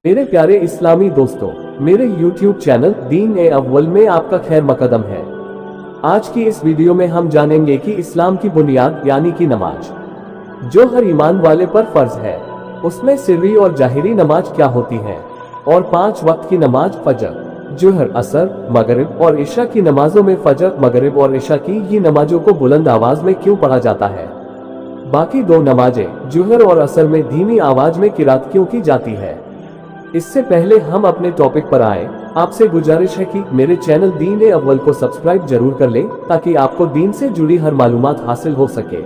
मेरे प्यारे इस्लामी दोस्तों, मेरे YouTube चैनल दीन ए अव्वल में आपका खैर मकदम है। आज की इस वीडियो में हम जानेंगे कि इस्लाम की बुनियाद यानी कि नमाज, जो हर ईमान वाले पर फर्ज है, उसमें सिर्री और जाहिरी नमाज क्या होती है और 5 वक्त की नमाज फजर, जुहर, असर, मगरिब और इशा की नमाजों में फजर, मगरिब और इशा की ये नमाजों को बुलंद आवाज में क्यों पढ़ा जाता है, बाकी 2 नमाजें जुहर और असर में धीमी आवाज में किरात क्यों की जाती है। इससे पहले हम अपने टॉपिक पर आए, आपसे गुजारिश है कि मेरे चैनल दीन ए अव्वल को सब्सक्राइब जरूर कर लें ताकि आपको दीन से जुड़ी हर मालूमात हासिल हो सके।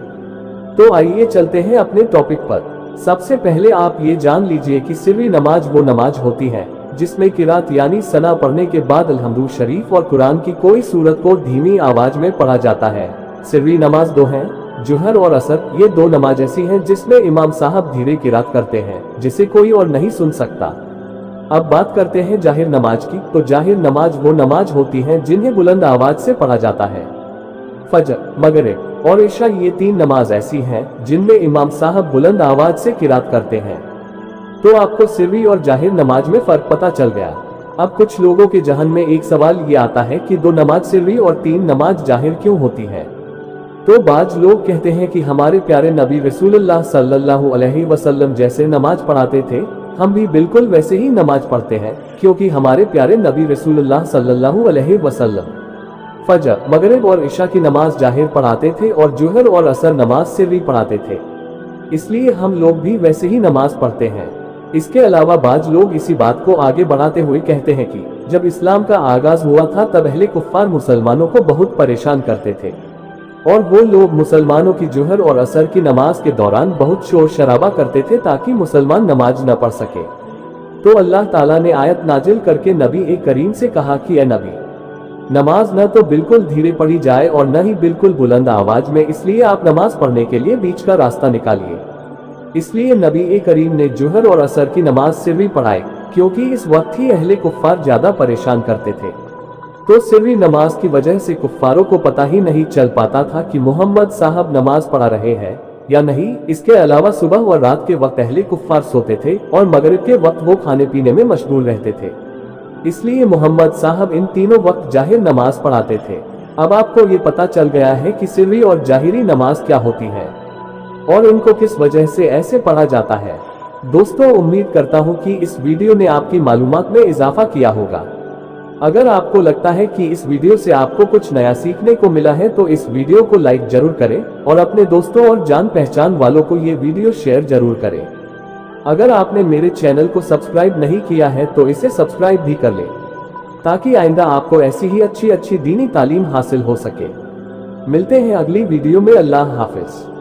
तो आइए चलते हैं अपने टॉपिक पर। सबसे पहले आप ये जान लीजिए कि सिर्री नमाज वो नमाज होती है जिसमें किरात यानी सना पढ़ने के बाद अल्हम्दु शरीफ और कुरान की कोई सूरत को धीमी आवाज में पढ़ा जाता है। सिर्री नमाज 2 हैं, जुहर और असर। ये 2 नमाज ऐसी हैं जिसमें इमाम साहब धीरे किरात करते हैं जिसे कोई और नहीं सुन सकता। अब बात करते हैं जाहिर नमाज की। तो जाहिर नमाज वो नमाज होती हैं जिन्हें बुलंद आवाज से पढ़ा जाता है। फजर, मगरिब और इशा ये 3 नमाज ऐसी हैं जिनमें इमाम साहब बुलंद आवाज से किरात करते हैं। तो आपको सिर्री और जाहिर नमाज में फर्क पता चल गया। अब कुछ लोगों के जहन में एक सवाल ये आता है कि 2 नमाज सिर्री और 3 नमाज जाहिर क्यों होती है। तो बाज लोग कहते हैं कि हमारे प्यारे नबी रसूलुल्लाह सल्लल्लाहु अलैहि वसल्लम जैसे नमाज पढ़ाते थे, हम भी बिल्कुल वैसे ही नमाज पढ़ते हैं, क्योंकि हमारे प्यारे नबी रसूलुल्लाह सल्लल्लाहु अलैहि वसल्लम फजर, मगरिब और इशा की नमाज जाहिर पढ़ाते थे और जुहर और असर नमाज सिर्री पढ़ाते थे, इसलिए हम लोग भी वैसे ही नमाज पढ़ते हैं। इसके अलावा बाज लोग इसी बात को आगे बढ़ाते हुए कहते हैं कि जब इस्लाम का आगाज हुआ था तब अहले कुफ्फार मुसलमानों को बहुत परेशान करते थे और वो लोग मुसलमानों की जुहर और असर की नमाज के दौरान बहुत शोर शराबा करते थे ताकि मुसलमान नमाज न पढ़ सके। तो अल्लाह ताला ने आयत नाजिल करके नबी करीम से कहा कि ए नबी, नमाज न तो बिल्कुल धीरे पढ़ी जाए और न ही बिल्कुल बुलंद आवाज में, इसलिए आप नमाज पढ़ने के लिए बीच का रास्ता निकालिए। इसलिए नबी करीम ने जुहर और असर की नमाज सिर्री पढ़ाई, क्योंकि इस वक्त ही अहले कुफ्फार ज्यादा परेशान करते थे। तो सिर्री नमाज की वजह से कुफ्फारों को पता ही नहीं चल पाता था कि मोहम्मद साहब नमाज पढ़ा रहे हैं या नहीं। इसके अलावा सुबह और रात के वक्त अहले कुफ्फार सोते थे और मगरिब के वक्त वो खाने पीने में मशगूल रहते थे, इसलिए मोहम्मद साहब इन तीनों वक्त जाहिर नमाज पढ़ाते थे। अब आपको ये पता चल गया है कि सिर्री और जाहिरी नमाज क्या होती है और इनको किस वजह से ऐसे पढ़ा जाता है। दोस्तों, उम्मीद करता हूँ कि इस वीडियो ने आपकी मालूमात में इजाफा किया होगा। अगर आपको लगता है कि इस वीडियो से आपको कुछ नया सीखने को मिला है तो इस वीडियो को लाइक जरूर करें और अपने दोस्तों और जान पहचान वालों को ये वीडियो शेयर जरूर करें। अगर आपने मेरे चैनल को सब्सक्राइब नहीं किया है तो इसे सब्सक्राइब भी कर लें ताकि आइंदा आपको ऐसी ही अच्छी दीनी तालीम हासिल हो सके। मिलते हैं अगली वीडियो में। अल्लाह हाफिज।